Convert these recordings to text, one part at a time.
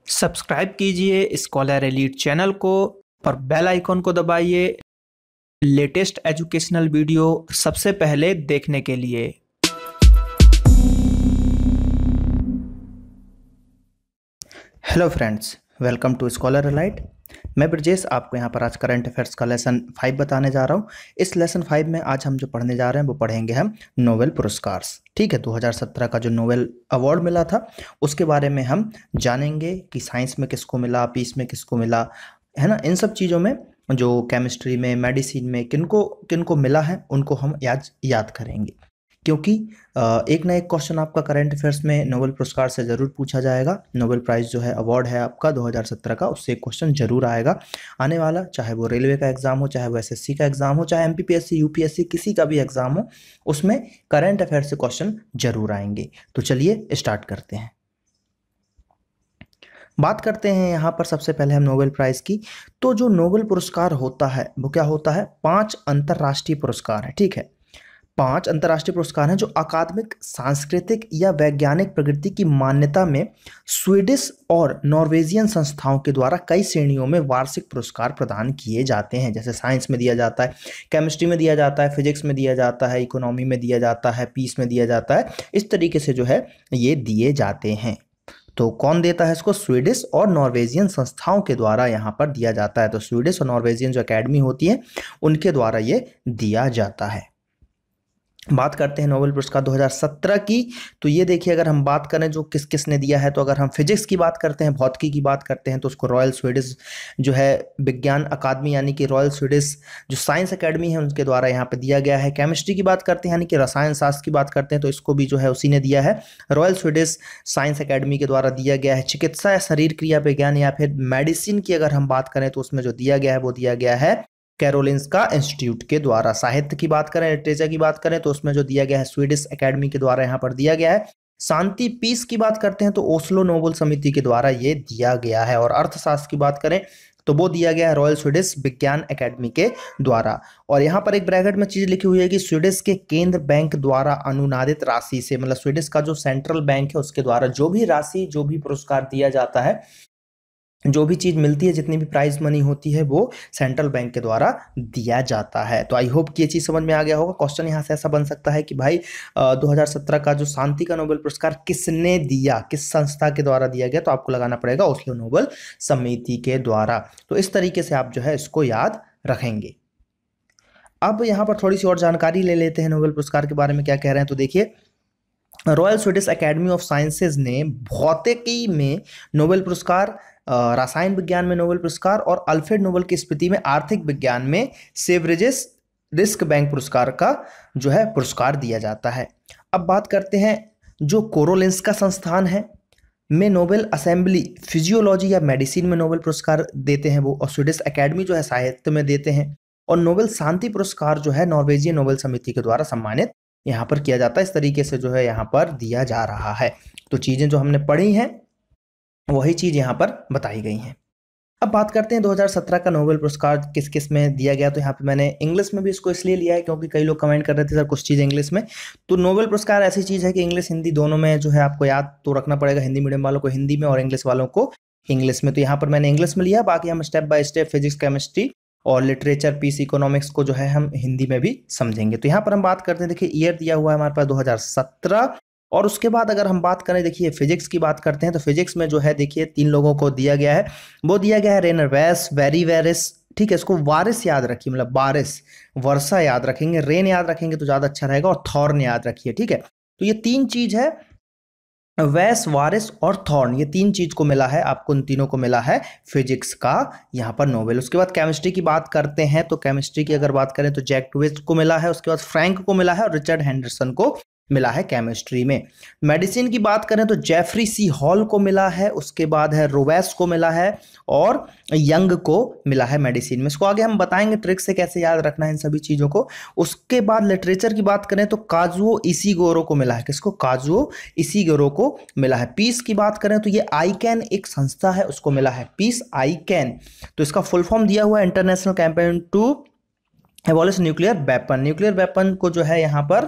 Subscribe कीजिए scholar elite channel को और बेल आइकॉन को दबाइए लेटेस्ट एजुकेशनल वीडियो सबसे पहले देखने के लिए। Hello friends, welcome to scholar elite. मैं ब्रजेश आपको यहाँ पर आज करंट अफेयर्स का लेसन 5 बताने जा रहा हूँ। इस लेसन 5 में आज हम जो पढ़ने जा रहे हैं वो पढ़ेंगे हम नोबेल पुरस्कार। ठीक है, 2017 का जो नोबेल अवार्ड मिला था उसके बारे में हम जानेंगे कि साइंस में किसको मिला, पीस में किसको मिला, है ना। इन सब चीज़ों में जो केमिस्ट्री में, मेडिसिन में किनको किनको मिला है उनको हम याद करेंगे, क्योंकि एक ना एक क्वेश्चन आपका करंट अफेयर्स में नोबेल पुरस्कार से ज़रूर पूछा जाएगा। नोबेल प्राइज़ जो है, अवार्ड है आपका 2017 का, उससे एक क्वेश्चन जरूर आएगा आने वाला, चाहे वो रेलवे का एग्जाम हो, चाहे वो एसएससी का एग्जाम हो, चाहे एमपीपीएससी, यूपीएससी, किसी का भी एग्जाम हो, उसमें करंट अफेयर्स से क्वेश्चन जरूर आएंगे। तो चलिए स्टार्ट करते हैं। बात करते हैं यहाँ पर सबसे पहले हम नोबेल प्राइज़ की। तो जो नोबेल पुरस्कार होता है वो क्या होता है? 5 अंतर्राष्ट्रीय पुरस्कार है। ठीक है, 5 अंतर्राष्ट्रीय पुरस्कार हैं जो अकादमिक, सांस्कृतिक या वैज्ञानिक प्रगति की मान्यता में स्वीडिश और नॉर्वेजियन संस्थाओं के द्वारा कई श्रेणियों में वार्षिक पुरस्कार प्रदान किए जाते हैं। जैसे साइंस में दिया जाता है, केमिस्ट्री में दिया जाता है, फिजिक्स में दिया जाता है, इकोनॉमी में दिया जाता है, पीस में दिया जाता है। इस तरीके से जो है ये दिए जाते हैं। तो कौन देता है इसको? स्वीडिश और नॉर्वेजियन संस्थाओं के द्वारा यहाँ पर दिया जाता है। तो स्वीडिश और नॉर्वेजियन जो एकेडमी होती है उनके द्वारा ये दिया जाता है। बात करते हैं नोबेल पुरस्कार 2017 की। तो ये देखिए, अगर हम बात करें जो किस किस ने दिया है, तो अगर हम फिजिक्स की बात करते हैं, भौतिकी की बात करते हैं, तो उसको रॉयल स्वीडिश जो है विज्ञान अकादमी यानी कि रॉयल स्वीडिश जो साइंस एकेडमी है उनके द्वारा यहाँ पे दिया गया है। केमिस्ट्री की बात करते हैं यानी कि रसायन शास्त्र की बात करते हैं, तो इसको भी जो है उसी ने दिया है, रॉयल स्वीडिश साइंस एकेडमी के द्वारा दिया गया है। चिकित्सा या शरीर क्रिया विज्ञान या फिर मेडिसिन की अगर हम बात करें तो उसमें जो दिया गया है वो दिया गया है कैरोलिंस्का इंस्टीट्यूट के द्वारा। साहित्य की बात करें, लिटरेचर की बात करें, तो उसमें जो दिया गया है स्वीडिश एकेडमी के द्वारा यहाँ पर दिया गया है। शांति, पीस की बात करते हैं तो ओस्लो नोबेल समिति के द्वारा ये दिया गया है। और अर्थशास्त्र की बात करें तो वो दिया गया है रॉयल स्वीडिश विज्ञान एकेडमी के द्वारा। और यहाँ पर एक ब्रैकेट में चीज लिखी हुई है कि स्वीडिश के केंद्र बैंक द्वारा अनुनादित राशि से, मतलब स्वीडिश का जो सेंट्रल बैंक है उसके द्वारा जो भी राशि, जो भी पुरस्कार दिया जाता है, जो भी चीज़ मिलती है, जितनी भी प्राइज मनी होती है, वो सेंट्रल बैंक के द्वारा दिया जाता है। तो आई होप कि ये चीज़ समझ में आ गया होगा। क्वेश्चन यहाँ से ऐसा बन सकता है कि भाई 2017 का जो शांति का नोबेल पुरस्कार किसने दिया, किस संस्था के द्वारा दिया गया, तो आपको लगाना पड़ेगा ओस्लो नोबेल समिति के द्वारा। तो इस तरीके से आप जो है इसको याद रखेंगे। अब यहाँ पर थोड़ी सी और जानकारी ले लेते हैं नोबेल पुरस्कार के बारे में क्या कह रहे हैं। तो देखिए, royal Swedish academy of sciences ने भौतिकी में नोबेल पुरस्कार, रसायन विज्ञान में नोबेल पुरस्कार और अल्फ्रेड नोबेल की स्मृति में आर्थिक विज्ञान में सेवरेजेस रिस्क बैंक पुरस्कार का जो है पुरस्कार दिया जाता है। अब बात करते हैं जो कोरोलिंस्का संस्थान है में नोबेल असेंबली फिजियोलॉजी या मेडिसिन में नोबेल पुरस्कार देते हैं वो, और स्वीडिश एकेडमी जो है साहित्य में देते हैं। और नोबेल शांति पुरस्कार जो है नॉर्वेजियन नोबेल समिति के द्वारा सम्मानित यहाँ पर किया जाता है। इस तरीके से जो है यहाँ पर दिया जा रहा है। तो चीजें जो हमने पढ़ी हैं वही चीज यहाँ पर बताई गई हैं। अब बात करते हैं 2017 का नोबेल पुरस्कार किस किस में दिया गया। तो यहाँ पे मैंने इंग्लिश में भी इसको इसलिए लिया है क्योंकि कई लोग कमेंट कर रहे थे सर कुछ चीज़ इंग्लिश में। तो नोबेल पुरस्कार ऐसी चीज़ है कि इंग्लिश हिंदी दोनों में जो है आपको याद तो रखना पड़ेगा, हिंदी मीडियम वालों को हिंदी में और इंग्लिश वालों को इंग्लिश में। तो यहाँ पर मैंने इंग्लिश में लिया, बाकी हम step by step physics, chemistry और लिटरेचर, पीस, इकोनॉमिक्स को जो है हम हिंदी में भी समझेंगे। तो यहाँ पर हम बात करते हैं, देखिए ईयर दिया हुआ है हमारे पास 2017। और उसके बाद अगर हम बात करें, देखिए फिजिक्स की बात करते हैं, तो फिजिक्स में जो है देखिए 3 लोगों को दिया गया है। वो दिया गया है रेनर वैस, वेरी वेरिस। ठीक है, इसको वारिस याद रखिए, मतलब बारिश, वर्षा याद रखेंगे, रेन याद रखेंगे तो ज़्यादा अच्छा रहेगा, और थॉर्न याद रखिए। ठीक है, तो ये 3 चीज़ है, वैस, वारिस और थॉर्न, ये 3 चीज को मिला है आपको, उन तीनों को मिला है फिजिक्स का यहाँ पर नोबेल। उसके बाद केमिस्ट्री की बात करते हैं, तो केमिस्ट्री की अगर बात करें तो जैक ट्विस्ट को मिला है, उसके बाद फ्रैंक को मिला है और रिचर्ड हेंडरसन को मिला है केमिस्ट्री में। मेडिसिन की बात करें तो जेफरी सी हॉल को मिला है, उसके बाद है रोवेस को मिला है और यंग को मिला है मेडिसिन में। इसको आगे हम बताएंगे ट्रिक से कैसे याद रखना है इन सभी चीज़ों को। उसके बाद लिटरेचर की बात करें तो काजुओ इशिगोरो को मिला है, किसको? काजुओ इशिगोरो को मिला है। पीस की बात करें तो ये आईकैन एक संस्था है, उसको मिला है पीस आईकैन। तो इसका फुल फॉर्म दिया हुआ है international campaign to abolish nuclear weapon को जो है यहाँ पर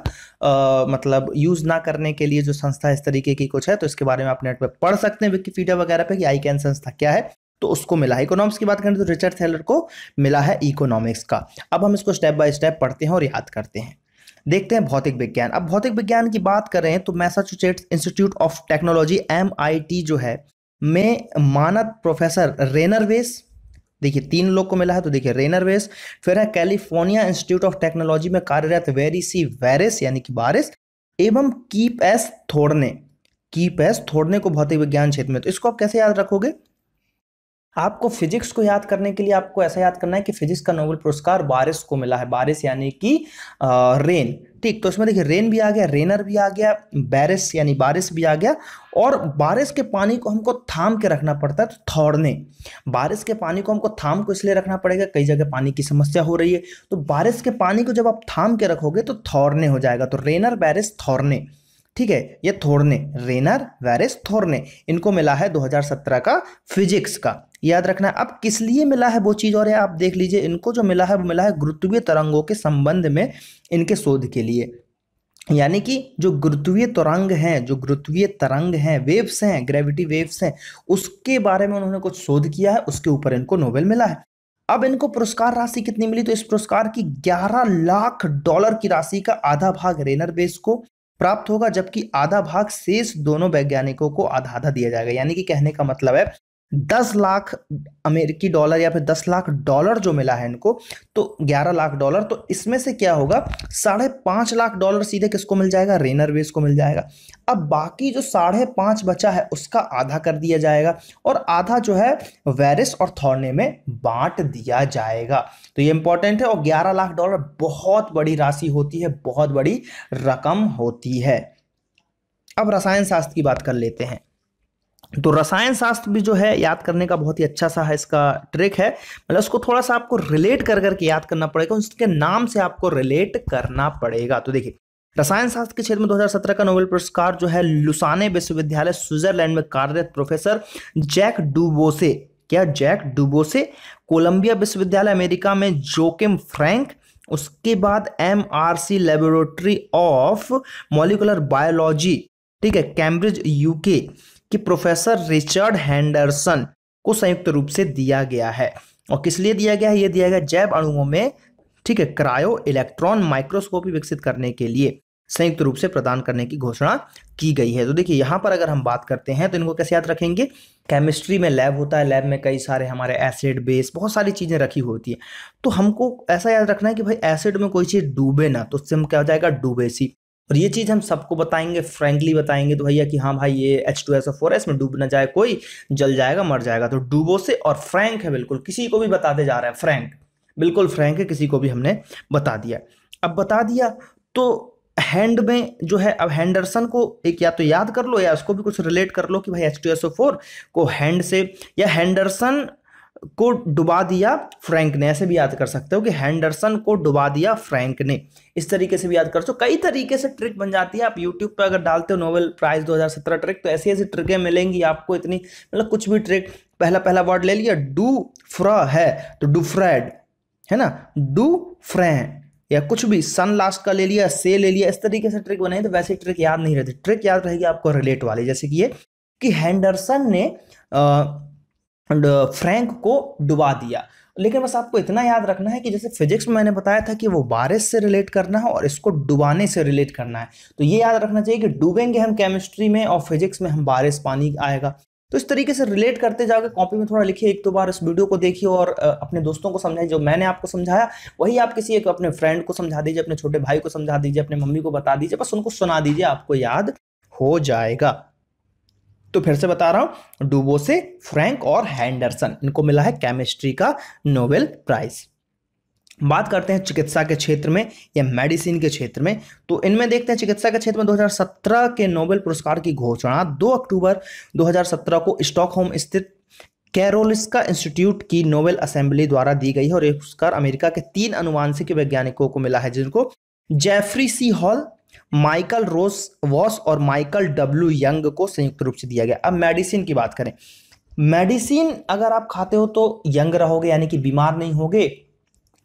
मतलब यूज ना करने के लिए जो संस्था इस तरीके की कुछ है, तो इसके बारे में आप नेट पे पढ़ सकते हैं विकिपीडिया वगैरह पे कि आईकैन संस्था क्या है, तो उसको मिला है। इकोनॉमिक्स की बात करें तो रिचर्ड थैलर को मिला है इकोनॉमिक्स का। अब हम इसको स्टेप बाय स्टेप पढ़ते हैं और याद करते हैं। देखते हैं भौतिक विज्ञान। अब भौतिक विज्ञान की बात करें तो Massachusetts institute of technology MIT जो है में मानद प्रोफेसर रेनर वेस, देखिए 3 लोग को मिला है, तो देखिए रेनर वेस, फिर है कैलिफोर्निया इंस्टीट्यूट ऑफ टेक्नोलॉजी में कार्यरत वेरी सी वेरिस यानी कि बारिस, एवं कीप एस थोर्ने को भौतिक विज्ञान क्षेत्र में। तो इसको आप कैसे याद रखोगे? आपको फिजिक्स को याद करने के लिए आपको ऐसा याद करना है कि फिजिक्स का नोबेल पुरस्कार बारिस को मिला है, बारिस यानी कि रेन, ठीक। तो इसमें देखिए रेन भी आ गया, रेनर भी आ गया, बैरिस यानी बारिस भी आ गया, और बारिश के पानी को हमको थाम के रखना पड़ता है, तो थौड़ने। बारिश के पानी को हमको थाम को इसलिए रखना पड़ेगा, कई जगह पानी की समस्या हो रही है, तो बारिश के पानी को जब आप थाम के रखोगे तो थौड़ने हो जाएगा, तो रेनर बैरिस थौड़ने, ठीक है। ये थोर्ने, रेनर वेरिस थोर्ने, इनको मिला है 2017 का फिजिक्स का, याद रखना है। अब किस लिए मिला है वो चीज और है, आप देख लीजिए, इनको जो मिला है वो मिला है गुरुत्वीय तरंगों के संबंध में इनके शोध के लिए, यानी कि जो गुरुत्वीय तरंग हैं, वेव्स हैं, ग्रेविटी वेव्स हैं, उसके बारे में उन्होंने कुछ शोध किया है, उसके ऊपर इनको नोबेल मिला है। अब इनको पुरस्कार राशि कितनी मिली, तो इस पुरस्कार की $11 लाख की राशि का आधा भाग रेनर बेस को प्राप्त होगा, जबकि आधा भाग शेष दोनों वैज्ञानिकों को आधा आधा दिया जाएगा। यानी कि कहने का मतलब है 10 लाख अमेरिकी डॉलर या फिर $10 लाख जो मिला है इनको, तो $11 लाख, तो इसमें से क्या होगा, $5.5 लाख सीधे किसको मिल जाएगा, रेनर वेस को मिल जाएगा। अब बाकी जो 5.5 बचा है उसका आधा कर दिया जाएगा, और आधा जो है वेरिस और थॉर्ने में बांट दिया जाएगा। तो ये इंपॉर्टेंट है, और $11 लाख बहुत बड़ी राशि होती है, बहुत बड़ी रकम होती है। अब रसायन शास्त्र की बात कर लेते हैं। तो रसायन शास्त्र भी जो है याद करने का बहुत ही अच्छा सा है, इसका ट्रिक है, मतलब उसको थोड़ा सा आपको रिलेट कर करके याद करना पड़ेगा, उसके नाम से आपको रिलेट करना पड़ेगा। तो देखिए रसायन शास्त्र के क्षेत्र में 2017 का नोबेल पुरस्कार जो है लुसाने विश्वविद्यालय स्विट्जरलैंड में कार्यरत प्रोफेसर जैक डुबोसे, कोलंबिया विश्वविद्यालय अमेरिका में जोकिम फ्रैंक, उसके बाद MRC laboratory of molecular biology, ठीक है, कैम्ब्रिज UK कि प्रोफेसर रिचर्ड हैंडरसन को संयुक्त रूप से दिया गया है। और किस लिए दिया गया है, यह दिया गया जैव अणुओं में, ठीक है, क्रायो इलेक्ट्रॉन माइक्रोस्कोपी विकसित करने के लिए संयुक्त रूप से प्रदान करने की घोषणा की गई है। तो देखिए यहां पर अगर हम बात करते हैं तो इनको कैसे याद रखेंगे, केमिस्ट्री में लैब होता है, लैब में कई सारे हमारे एसिड बेस बहुत सारी चीजें रखी होती है, तो हमको ऐसा याद रखना है कि भाई एसिड में कोई चीज डूबे ना, तो उससे हम क्या हो जाएगा, डूबेसी। और ये चीज हम सबको बताएंगे, फ्रैंकली बताएंगे, तो भैया कि हाँ भाई ये H2SO4 है, इसमें डूब ना जाए कोई, जल जाएगा, मर जाएगा। तो डूबो से, और फ्रैंक है, बिल्कुल किसी को भी बताते जा रहा है, फ्रैंक, बिल्कुल फ्रैंक है, किसी को भी हमने बता दिया। अब बता दिया तो हैंड में जो है, अब हैंडरसन को एक या तो याद कर लो या उसको भी कुछ रिलेट कर लो कि भाई H2SO4 को हैंड से, या हैंडरसन को डुबा दिया फ्रैंक ने, ऐसे भी याद कर सकते हो कि हैंडरसन को डुबा दिया फ्रैंक ने, इस तरीके से भी याद कर सकते हो। कई तरीके से ट्रिक बन जाती है, आप यूट्यूब पर अगर डालते हो नोबेल प्राइज 2017 ट्रिक, तो ऐसी ऐसी ट्रिकें मिलेंगी आपको, इतनी मतलब कुछ भी ट्रिक, पहला वर्ड ले लिया, डू फ्रा है तो डुफ्रेड है ना, डू फ्रे, या कुछ भी सन लास्ट का ले लिया, से ले लिया, इस तरीके से ट्रिक बनाई, तो वैसे ट्रिक याद नहीं रहती, ट्रिक याद रहेगी आपको रिलेट वाली, जैसे कि ये कि हैंडरसन ने फ्रैंक को डुबा दिया। लेकिन बस आपको इतना याद रखना है कि जैसे फिजिक्स में मैंने बताया था कि वो बारिश से रिलेट करना है और इसको डुबाने से रिलेट करना है, तो ये याद रखना चाहिए कि डूबेंगे हम केमिस्ट्री में और फिजिक्स में हम बारिश, पानी आएगा। तो इस तरीके से रिलेट करते जाओगे, कॉपी में थोड़ा लिखिए, एक दो बार इस वीडियो को देखिए और अपने दोस्तों को समझाइए, जो मैंने आपको समझाया वही आप किसी एक अपने फ्रेंड को समझा दीजिए, अपने छोटे भाई को समझा दीजिए, अपने मम्मी को बता दीजिए, बस उनको सुना दीजिए, आपको याद हो जाएगा। तो फिर से बता रहा हूं, डुबोसे, फ्रैंक और हैंडरसन, इनको मिला है केमिस्ट्री का नोबेल प्राइज। बात करते हैं चिकित्सा के क्षेत्र में या मेडिसिन के क्षेत्र में, तो इनमें देखते हैं चिकित्सा के क्षेत्र में 2017 के नोबेल पुरस्कार की घोषणा 2 अक्टूबर 2017 को स्टॉकहोम स्थित कैरोलिस्का इंस्टीट्यूट की नोबेल असेंबली द्वारा दी गई है, और ये पुरस्कार अमेरिका के 3 अनुवांशिक वैज्ञानिकों को मिला है, जिनको जेफरी सी हॉल, माइकल वॉस और माइकल W यंग को संयुक्त रूप से दिया गया। अब मेडिसिन की बात करें, मेडिसिन अगर आप खाते हो तो यंग रहोगे, यानी कि बीमार नहीं होगे,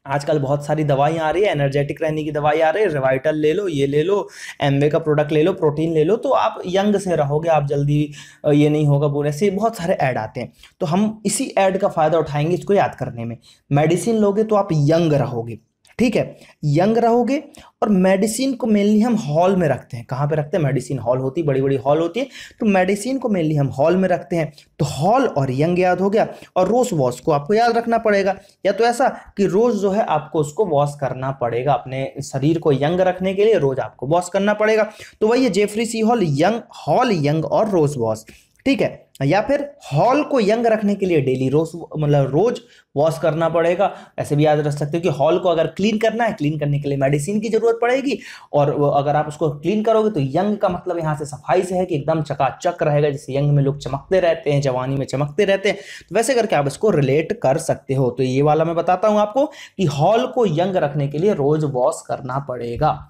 आजकल बहुत सारी दवाइयाँ आ रही है, एनर्जेटिक रहने की दवाई आ रही है, रिवाइटल ले लो, ये ले लो, एमवे का प्रोडक्ट ले लो, प्रोटीन ले लो, तो आप यंग से रहोगे, आप जल्दी ये नहीं होगा पूरे से। बहुत सारे ऐड आते हैं, तो हम इसी ऐड का फायदा उठाएंगे इसको याद करने में। मेडिसिन लोगे तो आप यंग रहोगे, ठीक है, यंग रहोगे। और मेडिसिन को मेनली हम हॉल में रखते हैं। कहाँ पे रखते हैं? मेडिसिन हॉल होती है, बड़ी बड़ी हॉल होती है, तो मेडिसिन को मेनली हम हॉल में रखते हैं। तो हॉल और यंग याद हो गया। और रोज वॉश को आपको याद रखना पड़ेगा, या तो ऐसा कि रोज जो है आपको उसको वॉश करना पड़ेगा, अपने शरीर को यंग रखने के लिए रोज आपको वॉश करना पड़ेगा। तो वही है Jeffrey C hall, young hall, young और रोज वॉश, ठीक है। या फिर हॉल को यंग रखने के लिए डेली रोज, मतलब रोज वॉश करना पड़ेगा। ऐसे भी याद रख सकते हो कि हॉल को अगर क्लीन करना है, क्लीन करने के लिए मेडिसिन की जरूरत पड़ेगी, और अगर आप उसको क्लीन करोगे तो यंग का मतलब यहां से सफाई से है कि एकदम चकाचक रहेगा, जैसे यंग में लोग चमकते रहते हैं, जवानी में चमकते रहते हैं, तो वैसे करके आप इसको रिलेट कर सकते हो। तो ये वाला मैं बताता हूं आपको कि हॉल को यंग रखने के लिए रोज वॉश करना पड़ेगा,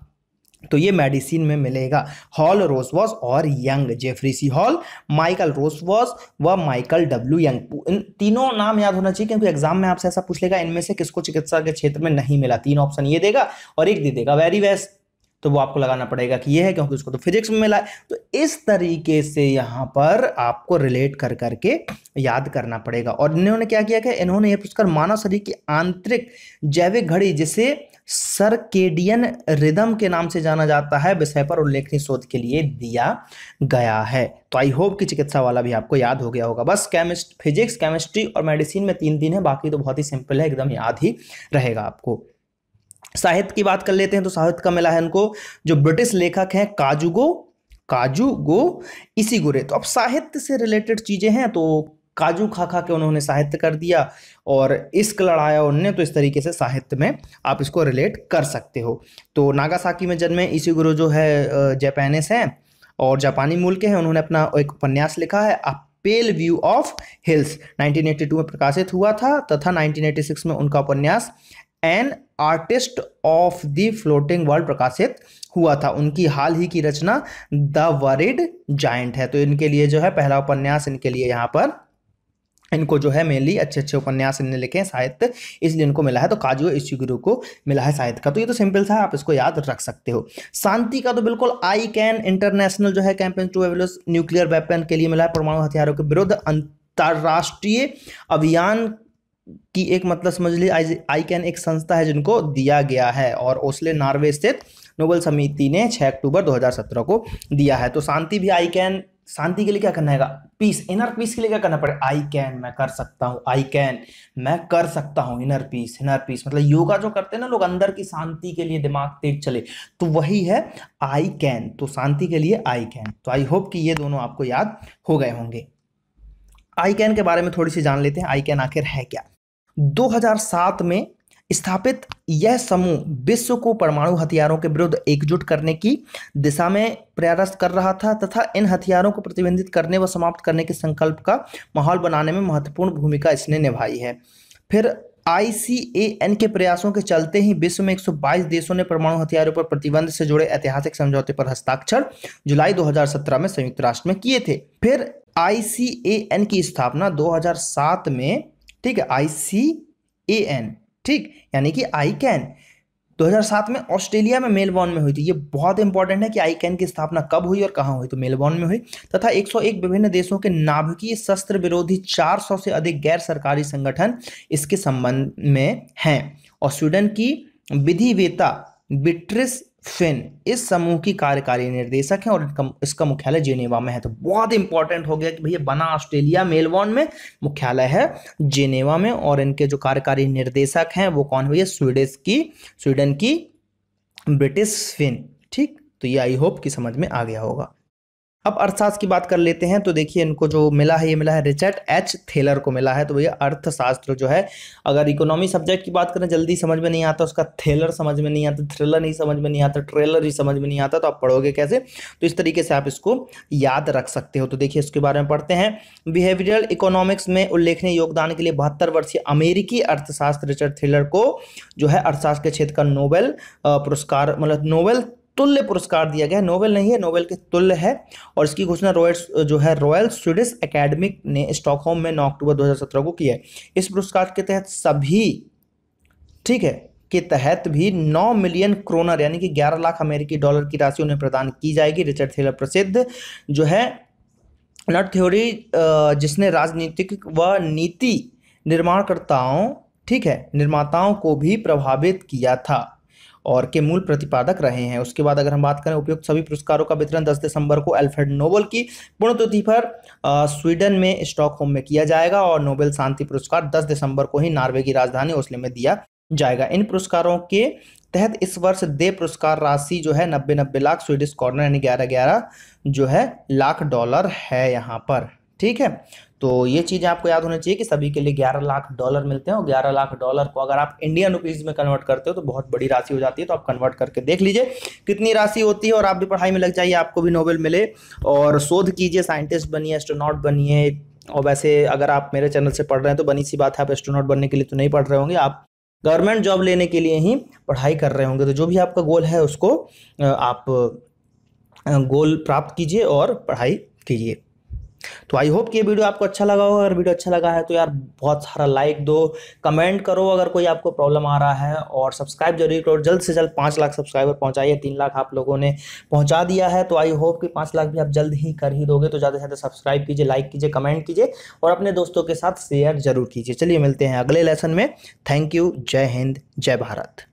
तो ये मेडिसिन में मिलेगा। हॉल, रोसवॉश और young, Jeffrey C Hall, Michael रोसवॉश व माइकल डब्ल्यू यंग। इन तीनों नाम याद होना चाहिए, क्योंकि एग्जाम में आपसे ऐसा पूछ लेगा इनमें से किसको चिकित्सा के क्षेत्र में नहीं मिला। 3 ऑप्शन ये देगा और एक दे देगा वेरी वेस्ट, तो वो आपको लगाना पड़ेगा कि ये है, क्योंकि उसको तो फिजिक्स में मिला है। तो इस तरीके से यहां पर आपको रिलेट कर करके याद करना पड़ेगा। और इन्होंने क्या किया कि इन्होंने ये पुरस्कार मानव शरीर की आंतरिक जैविक घड़ी, जिसे सर्केडियन रिदम के नाम से जाना जाता है, विषय पर उल्लेखनीय शोध के लिए दिया गया है। तो आई होप कि चिकित्सा वाला भी आपको याद हो गया होगा। बस फिजिक्स, केमिस्ट्री और मेडिसिन में 3 है, बाकी तो बहुत ही सिंपल है, एकदम याद ही रहेगा आपको। साहित्य की बात कर लेते हैं, तो साहित्य का मिला है इनको जो ब्रिटिश लेखक हैं काजुगो इशिगुरे। तो अब साहित्य से रिलेटेड चीजें हैं, तो काजू खा खा के उन्होंने साहित्य कर दिया और इश्क लड़ाया उन्होंने, तो इस तरीके से साहित्य में आप इसको रिलेट कर सकते हो। तो नागासाकी में जन्मे इशिगुरो जो है जापानीज हैं और जापानी मूल के हैं। उन्होंने अपना एक उपन्यास लिखा है, अ पेल व्यू ऑफ हिल्स, 1982 में प्रकाशित हुआ था, तथा 1986 में उनका उपन्यास an artist of the floating world प्रकाशित हुआ था। उनकी हाल ही की रचना द वरिड जायंट है। तो इनके लिए जो है पहला उपन्यास, इनके लिए यहाँ पर इनको जो है मेनली अच्छे अच्छे उपन्यास इन्होंने लिखे हैं साहित्य, इसलिए इनको मिला है। तो काजुओ इशिगुरो को मिला है साहित्य का। तो ये तो सिंपल सा है, आप इसको याद रख सकते हो। शांति का तो बिल्कुल आई कैन इंटरनेशनल जो है campaign to abolish nuclear weapon के लिए मिला है, परमाणु हथियारों के विरुद्ध अंतरराष्ट्रीय अभियान की एक मतलब समझ लीजिए आई कैन एक संस्था है जिनको दिया गया है, और ओस्ले नॉर्वे स्थित नोबेल समिति ने 6 अक्टूबर 2017 को दिया है। तो शांति भी आई कैन, शांति के लिए क्या करना है? पीस, इनर पीस के लिए क्या करना पड़ेगा? आई कैन, मैं कर सकता हूँ, आई कैन मैं कर सकता हूँ, इनर पीस। इनर पीस मतलब योगा जो करते हैं ना लोग, अंदर की शांति के लिए दिमाग तेज चले, तो वही है आई कैन। तो शांति के लिए आई कैन। तो आई होप कि ये दोनों आपको याद हो गए होंगे। आई कैन के बारे में थोड़ी सी जान लेते हैं, आई कैन आखिर है क्या। 2007 में स्थापित यह समूह विश्व को परमाणु हथियारों के विरुद्ध एकजुट करने की दिशा में प्रयास कर रहा था, तथा इन हथियारों को प्रतिबंधित करने व समाप्त करने के संकल्प का माहौल बनाने में महत्वपूर्ण भूमिका इसने निभाई है। फिर ICAN के प्रयासों के चलते ही विश्व में 122 देशों ने परमाणु हथियारों पर प्रतिबंध से जुड़े ऐतिहासिक समझौते पर हस्ताक्षर जुलाई 2017 में संयुक्त राष्ट्र में किए थे। फिर ICAN की स्थापना 2007 में, ठीक है, ICAN, ठीक, यानी कि आई कैन 2007 में ऑस्ट्रेलिया में मेलबॉर्न में हुई थी। ये बहुत इंपॉर्टेंट है कि आई कैन की स्थापना कब हुई और कहाँ हुई, तो मेलबॉर्न में हुई। तथा 101 विभिन्न देशों के नाभिकीय शस्त्र विरोधी 400 से अधिक गैर सरकारी संगठन इसके संबंध में हैं। और स्वीडन की विधिवेत्ता बीट्रिस फिन इस समूह की कार्यकारी निर्देशक है, और इसका मुख्यालय जेनेवा में है। तो बहुत इंपॉर्टेंट हो गया कि भैया बना ऑस्ट्रेलिया मेलबॉर्न में, मुख्यालय है जेनेवा में, और इनके जो कार्यकारी निर्देशक हैं वो कौन हुई है? स्वीडन की ब्रिटिश फिन, ठीक। तो ये आई होप कि समझ में आ गया होगा। अब अर्थशास्त्र की बात कर लेते हैं। तो देखिए इनको जो मिला है, ये मिला है रिचर्ड एच थेलर को मिला है। तो भैया अर्थशास्त्र जो है, अगर इकोनॉमी सब्जेक्ट की बात करें जल्दी समझ में नहीं आता, उसका थेलर समझ में नहीं आता, थ्रिलर ही समझ में नहीं आता, ट्रेलर ही समझ में नहीं आता, तो आप पढ़ोगे कैसे? तो इस तरीके से आप इसको याद रख सकते हो। तो देखिए इसके बारे में पढ़ते हैं। बिहेवियरल इकोनॉमिक्स में उल्लेखनीय योगदान के लिए 72 वर्षीय अमेरिकी अर्थशास्त्र रिचर्ड थेलर को जो है अर्थशास्त्र के क्षेत्र का नोबेल पुरस्कार, मतलब नोबेल तुल्य पुरस्कार दिया गया है। नोबेल नहीं है, नोबेल के तुल्य है। और इसकी घोषणा रॉयल स्वीडिश एकेडमिक ने स्टॉकहोम में 9 अक्टूबर 2017 को की है। इस पुरस्कार के तहत सभी ठीक है, के तहत भी 9 मिलियन क्रोनर यानी कि 11 लाख अमेरिकी डॉलर की राशि उन्हें प्रदान की जाएगी। रिचर्ड थेलर प्रसिद्ध जो है नट थ्योरी, जिसने राजनीतिक व नीति निर्माणकर्ताओं, ठीक है, निर्माताओं को भी प्रभावित किया था और के मूल प्रतिपादक रहे हैं। उसके बाद अगर हम बात करें, उपयुक्त सभी पुरस्कारों का वितरण 10 दिसंबर को अल्फ्रेड नोबेल की पुण्यतिथि पर स्वीडन में स्टॉकहोम में किया जाएगा और नोबेल शांति पुरस्कार 10 दिसंबर को ही नॉर्वे की राजधानी ओस्लो में दिया जाएगा। इन पुरस्कारों के तहत इस वर्ष देय पुरस्कार राशि जो है 90 लाख स्वीडिश कॉर्नर यानी 11 जो है लाख डॉलर है यहाँ पर। ठीक है, तो ये चीज़ें आपको याद होनी चाहिए कि सभी के लिए 11 लाख डॉलर मिलते हैं और 11 लाख डॉलर को अगर आप इंडियन रुपीज़ में कन्वर्ट करते हो तो बहुत बड़ी राशि हो जाती है। तो आप कन्वर्ट करके देख लीजिए कितनी राशि होती है और आप भी पढ़ाई में लग जाइए, आपको भी नोबेल मिले और शोध कीजिए, साइंटिस्ट बनिए, एस्ट्रोनॉट बनिए। और वैसे अगर आप मेरे चैनल से पढ़ रहे हैं तो बनी सी बात है, आप एस्ट्रोनॉट बनने के लिए तो नहीं पढ़ रहे होंगे, आप गवर्नमेंट जॉब लेने के लिए ही पढ़ाई कर रहे होंगे। तो जो भी आपका गोल है उसको आप गोल प्राप्त कीजिए और पढ़ाई कीजिए। तो आई होप कि ये वीडियो आपको अच्छा लगा होगा। अगर वीडियो अच्छा लगा है तो यार बहुत सारा लाइक दो, कमेंट करो अगर कोई आपको प्रॉब्लम आ रहा है और सब्सक्राइब जरूर करो। जल्द से जल्द 5 लाख सब्सक्राइबर पहुंचाइए, 3 लाख आप लोगों ने पहुंचा दिया है, तो आई होप कि 5 लाख भी आप जल्द ही कर ही दोगे। तो ज़्यादा से ज़्यादा सब्सक्राइब कीजिए, लाइक कीजिए, कमेंट कीजिए और अपने दोस्तों के साथ शेयर जरूर कीजिए। चलिए मिलते हैं अगले लेसन में। थैंक यू, जय हिंद, जय भारत।